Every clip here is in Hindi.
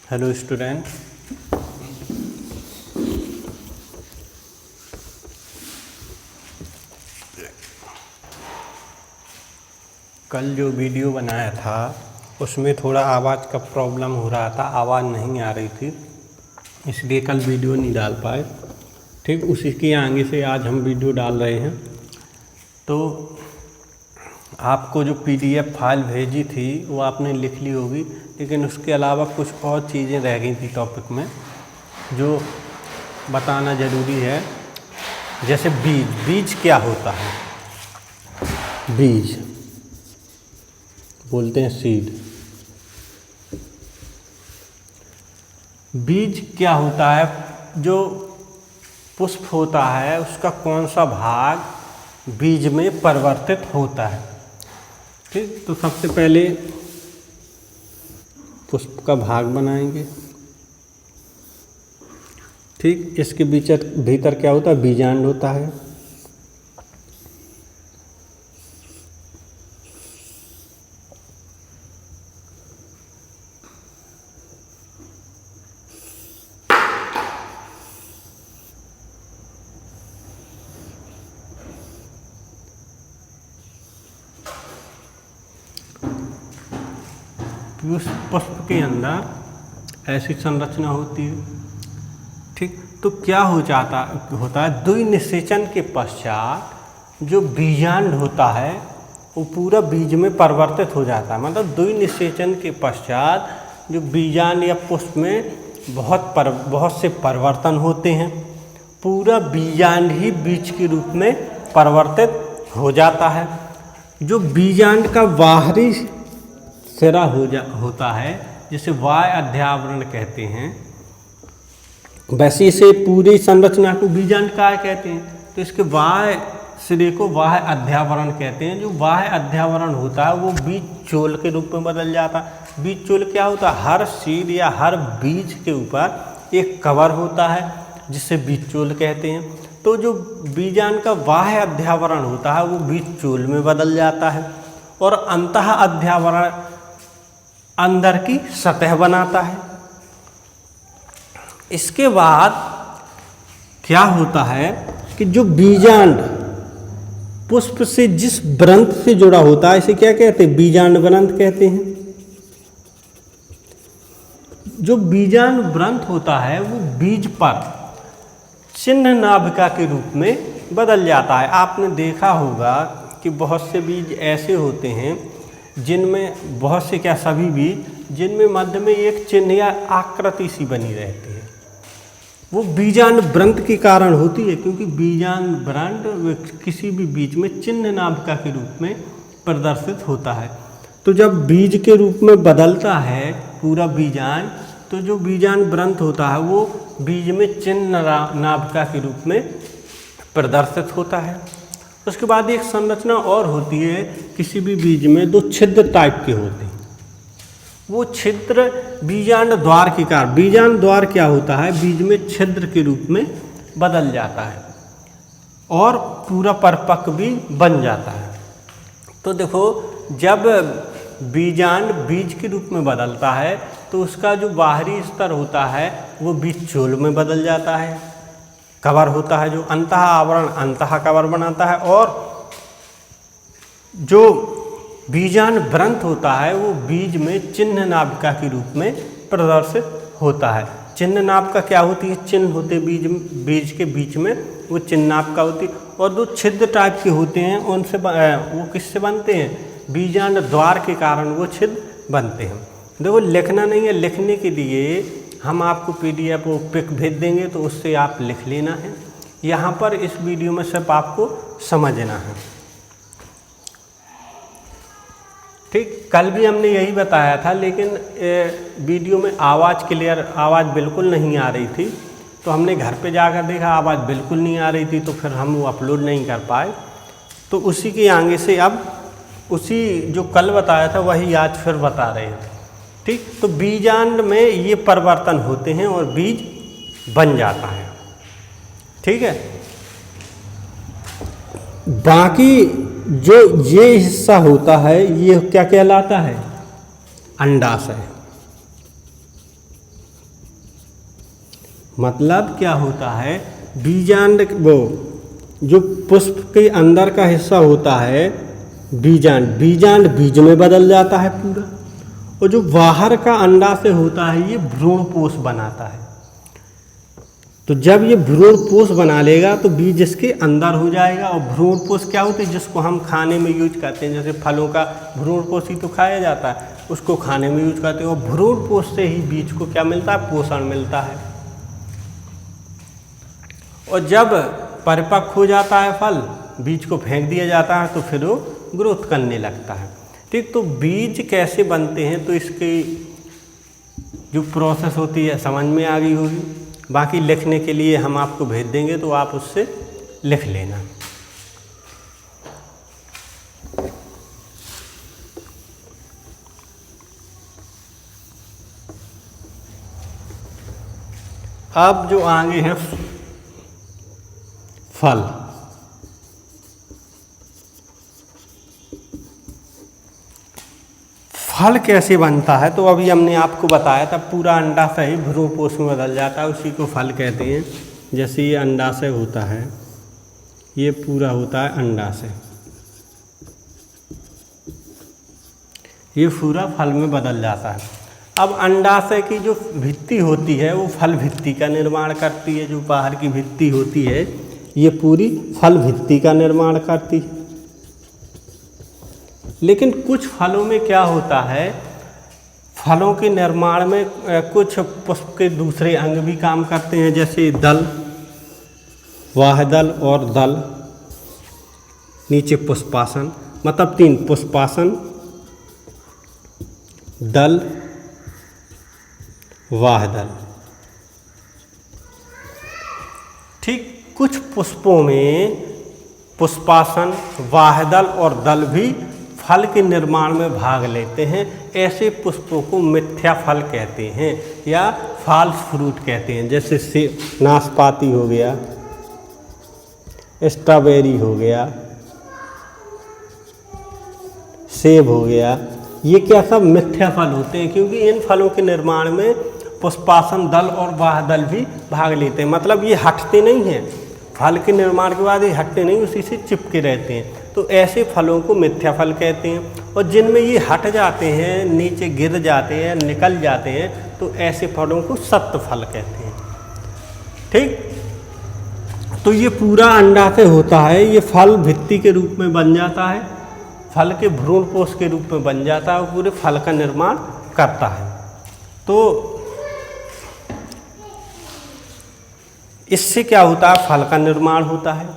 हेलो स्टूडेंट, कल जो वीडियो बनाया था उसमें थोड़ा आवाज़ का प्रॉब्लम हो रहा था, आवाज़ नहीं आ रही थी, इसलिए कल वीडियो नहीं डाल पाए। ठीक उसी के आगे से आज हम वीडियो डाल रहे हैं। तो आपको जो PDF फाइल भेजी थी वो आपने लिख ली होगी, लेकिन उसके अलावा कुछ और चीज़ें रह गई थी टॉपिक में जो बताना ज़रूरी है। जैसे बीज क्या होता है? बीज बोलते हैं सीड। बीज क्या होता है? जो पुष्प होता है उसका कौन सा भाग बीज में परिवर्तित होता है। ठीक, तो सबसे पहले पुष्प का भाग बनाएंगे। ठीक, इसके भीतर क्या होता है? बीजांड होता है। पुष्प के अंदर ऐसी संरचना होती है। ठीक, तो क्या होता है, द्वि निषेचन के पश्चात जो बीजांड होता है वो पूरा बीज में परिवर्तित हो जाता है। मतलब द्वि निषेचन के पश्चात जो बीजांड या पुष्प में बहुत से परिवर्तन होते हैं, पूरा बीजांड ही बीज के रूप में परिवर्तित हो जाता है। जो बीजांड का बाहरी सिरा होता है जिसे बाह्य अध्यावरण कहते हैं, वैसे इसे पूरी संरचना को बीजांड काय कहते हैं। तो इसके बाह्य सिरे को बाह्य अध्यावरण कहते हैं। जो बाह्य अध्यावरण होता है वो बीज चोल के रूप में बदल जाता है। बीज चोल क्या होता है? हर सीड या हर बीज के ऊपर एक कवर होता है जिसे बीज चोल कहते हैं। तो जो बीजांड का बाह्य अध्यावरण होता है वो बीज चोल में बदल जाता है और अंतः अध्यावरण अंदर की सतह बनाता है। इसके बाद क्या होता है कि जो बीजांड पुष्प से जिस ग्रंथ से जुड़ा होता है इसे क्या कहते हैं? बीजांड ग्रंथ कहते हैं। जो बीजांड ग्रंथ होता है वो बीज पर चिन्ह नाभिका के रूप में बदल जाता है। आपने देखा होगा कि बहुत से बीज ऐसे होते हैं जिनमें सभी बीज जिनमें मध्य में एक चिन्ह या आकृति सी बनी रहती है। वो बीजांड ग्रंथ के कारण होती है, क्योंकि बीजांड ग्रंथ किसी भी बीज में चिन्ह नाभिका के रूप में प्रदर्शित होता है। तो जब बीज के रूप में बदलता है पूरा बीजांड, तो जो बीजांड ग्रंथ होता है वो बीज में चिन्ह नाभिका के रूप में प्रदर्शित होता है। उसके बाद एक संरचना और होती है, किसी भी बीज में दो छिद्र टाइप के होते हैं। वो छिद्र बीजांड द्वार के कारण, बीजांड द्वार क्या होता है? बीज में छिद्र के रूप में बदल जाता है और पूरा परिपक्व भी बन जाता है। तो देखो, जब बीजांड बीज के रूप में बदलता है तो उसका जो बाहरी स्तर होता है वो बीज चोल में बदल जाता है, कवर होता है, जो अंतः आवरण अंतः कवर बनाता है। और जो बीजांड ग्रंथ होता है वो बीज में चिन्ह नाभिका के रूप में प्रदर्शित होता है। चिन्ह नाभिका क्या होती है? चिन्ह होते बीज के बीच में वो चिन्ह नाभिका होती है। और जो छिद्र टाइप के होते हैं उनसे वो किससे बनते हैं? बीजांड द्वार के कारण वो छिद्र बनते हैं। देखो, लिखना नहीं है, लिखने के लिए हम आपको PDF वो पिक भेज देंगे, तो उससे आप लिख लेना है। यहाँ पर इस वीडियो में सिर्फ आपको समझना है। ठीक, कल भी हमने यही बताया था, लेकिन वीडियो में आवाज़ बिल्कुल नहीं आ रही थी। तो हमने घर पे जाकर देखा आवाज़ बिल्कुल नहीं आ रही थी, तो फिर हम वो अपलोड नहीं कर पाए। तो उसी के आगे से अब उसी जो कल बताया था वही आज फिर बता रहे हैं। ठीक, तो बीजांड में ये परिवर्तन होते हैं और बीज बन जाता है। ठीक है, बाकी जो ये हिस्सा होता है ये क्या कहलाता है? अंडाशय। मतलब क्या होता है, बीजांड वो जो पुष्प के अंदर का हिस्सा होता है बीजांड, बीजांड बीज में बदल जाता है पूरा, और जो बाहर का अंडा से होता है ये भ्रूणपोष बनाता है। तो जब ये भ्रूणपोष बना लेगा तो बीज इसके अंदर हो जाएगा। और भ्रूणपोष क्या होता है, जिसको हम खाने में यूज करते हैं, जैसे फलों का भ्रूणपोष ही तो खाया जाता है, उसको खाने में यूज करते हैं। और भ्रूणपोष से ही बीज को क्या मिलता है, पोषण मिलता है। और जब परिपक्व हो जाता है फल, बीज को फेंक दिया जाता है तो फिर वो ग्रोथ करने लगता है। ठीक, तो बीज कैसे बनते हैं तो इसकी जो प्रोसेस होती है समझ में आ गई होगी। बाकी लिखने के लिए हम आपको भेज देंगे तो आप उससे लिख लेना। अब जो आगे हैं फल, फल कैसे बनता है तो अभी हमने आपको बताया था, पूरा अंडाशय ही भ्रूणपोष में बदल जाता है, उसी को फल कहते हैं। जैसे ये अंडाशय होता है, ये पूरा होता है अंडाशय, ये पूरा फल में बदल जाता है। अब अंडाशय की जो भित्ति होती है वो फल भित्ति का निर्माण करती है। जो बाहर की भित्ति होती है ये पूरी फल भित्ति का निर्माण करती है। लेकिन कुछ फलों में क्या होता है, फलों के निर्माण में कुछ पुष्प के दूसरे अंग भी काम करते हैं, जैसे दल, वाहदल और दल, नीचे पुष्पासन, मतलब 3 पुष्पासन, दल, वाहदल। ठीक, कुछ पुष्पों में पुष्पासन, वाहदल और दल भी फल के निर्माण में भाग लेते हैं। ऐसे पुष्पों को मिथ्या फल कहते हैं या फॉल्स फ्रूट कहते हैं। जैसे नाशपाती हो गया, स्ट्रॉबेरी हो गया, सेब हो गया, ये क्या सब मिथ्या फल होते हैं, क्योंकि इन फलों के निर्माण में पुष्पासन, दल और वाहदल भी भाग लेते हैं। मतलब ये हटते नहीं हैं, फल के निर्माण के बाद ये हटते नहीं, उसी से चिपके रहते हैं। तो ऐसे फलों को मिथ्या फल कहते हैं। और जिनमें ये हट जाते हैं, नीचे गिर जाते हैं, निकल जाते हैं, तो ऐसे फलों को सत्य फल कहते हैं। ठीक, तो ये पूरा अंडाशय होता है, ये फल भित्ति के रूप में बन जाता है, फल के भ्रूणपोष के रूप में बन जाता है और पूरे फल का निर्माण करता है। तो इससे क्या होता है, फल का निर्माण होता है।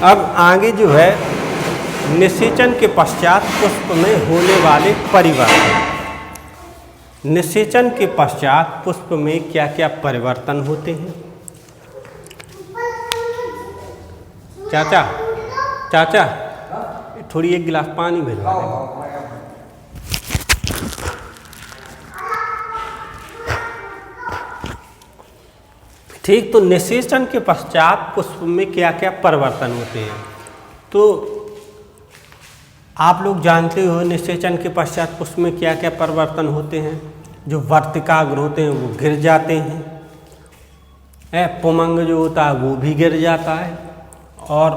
अब आगे जो है निषेचन के पश्चात पुष्प में होने वाले परिवर्तन। निषेचन के पश्चात पुष्प में क्या क्या परिवर्तन होते हैं। चाचा चाचा थोड़ी एक गिलास पानी भेजवा दें। ठीक, तो निषेचन के पश्चात पुष्प में क्या क्या परिवर्तन होते हैं। तो आप लोग जानते हो निषेचन के पश्चात पुष्प में क्या क्या परिवर्तन होते हैं। जो वर्तिकाग्र होते हैं वो गिर जाते हैं, पुमंग जो होता है वो भी गिर जाता है, और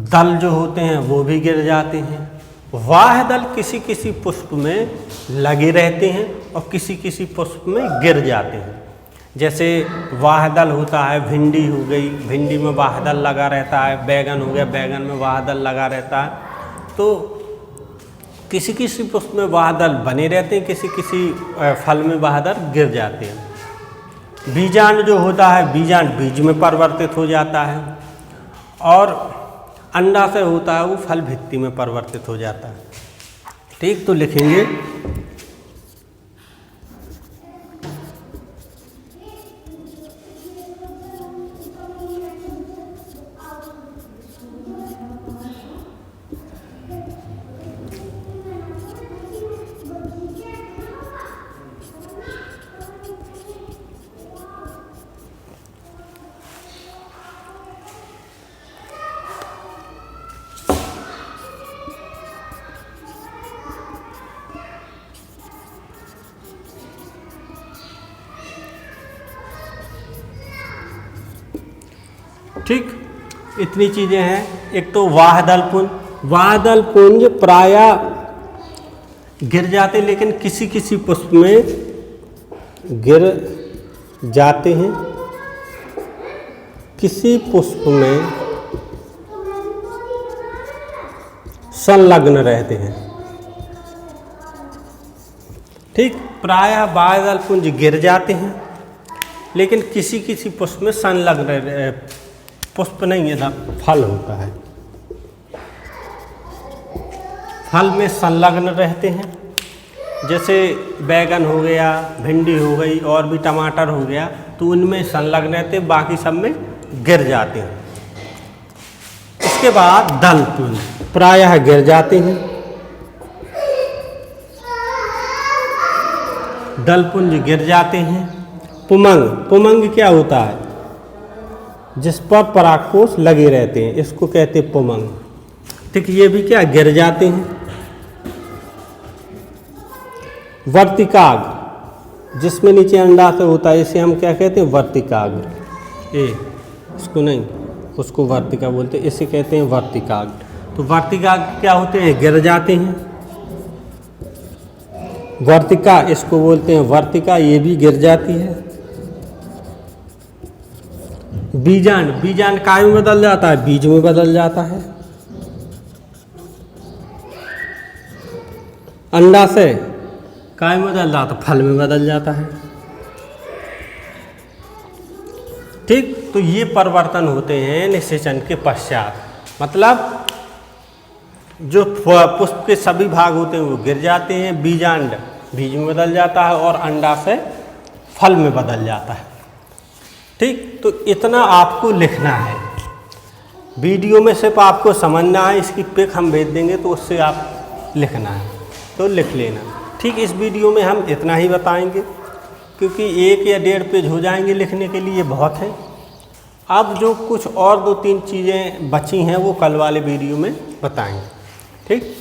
दल जो होते हैं वो भी गिर जाते हैं। वाहदल किसी किसी पुष्प में लगे रहते हैं और किसी किसी पुष्प में गिर जाते हैं। जैसे वाहदल होता है, भिंडी हो गई, भिंडी में वाहदल लगा रहता है, बैगन हो गया, बैगन में वाहदल लगा रहता है। तो किसी किसी पुष्प में वाहदल बने रहते हैं, किसी किसी फल में वाहदल गिर जाते हैं। बीजांड जो होता है, बीजांड बीज में परिवर्तित हो जाता है, और अंडाशय होता है वो फल भित्ति में परिवर्तित हो जाता है। ठीक, तो लिखेंगे ठीक। इतनी चीज़ें हैं। एक तो वाहदल पुंज, वाहदल पुंज प्रायः गिर जाते, लेकिन किसी किसी पुष्प में गिर जाते हैं, किसी पुष्प में संलग्न रहते हैं। ठीक, प्रायः वाहदल पुंज गिर जाते हैं, लेकिन किसी किसी पुष्प में संलग्न, पुष्प नहीं है, फल होता है, फल में संलग्न रहते हैं। जैसे बैगन हो गया, भिंडी हो गई और भी टमाटर हो गया, तो उनमें संलग्न रहते, बाकी सब में गिर जाते हैं। इसके बाद दल पुंज प्रायः गिर जाते हैं, दल पुंज गिर जाते हैं। पुमंग, पुमंग क्या होता है? जिस पर परागकोश लगे रहते हैं, इसको कहते हैं पुमंग। ठीक, ये भी क्या गिर जाते हैं। वर्तिकाग्र, जिसमें नीचे अंडाशय होता है, इसे हम क्या कहते हैं? वर्तिकाग्र। इसको नहीं, उसको वर्तिका बोलते हैं, इसे कहते हैं वर्तिकाग्र। तो वर्तिकाग्र क्या होते हैं? गिर जाते हैं। वर्तिका, इसको बोलते हैं वर्तिका, ये भी गिर जाती है। बीजांड, बीजांड काय में बदल जाता है? बीज में बदल जाता है। अंडाशय काय में बदल जाता है? फल में बदल जाता है। ठीक, तो ये परिवर्तन होते हैं निषेचन के पश्चात। मतलब जो पुष्प के सभी भाग होते हैं वो गिर जाते हैं, बीजांड बीज में बदल जाता है और अंडाशय फल में बदल जाता है। ठीक, तो इतना आपको लिखना है। वीडियो में सिर्फ आपको समझना है, इसकी पिक हम भेज देंगे तो उससे आप लिखना है, तो लिख लेना। ठीक, इस वीडियो में हम इतना ही बताएंगे, क्योंकि 1 या 1.5 पेज हो जाएंगे लिखने के लिए, बहुत है। अब जो कुछ और 2-3 चीज़ें बची हैं वो कल वाले वीडियो में बताएंगे। ठीक।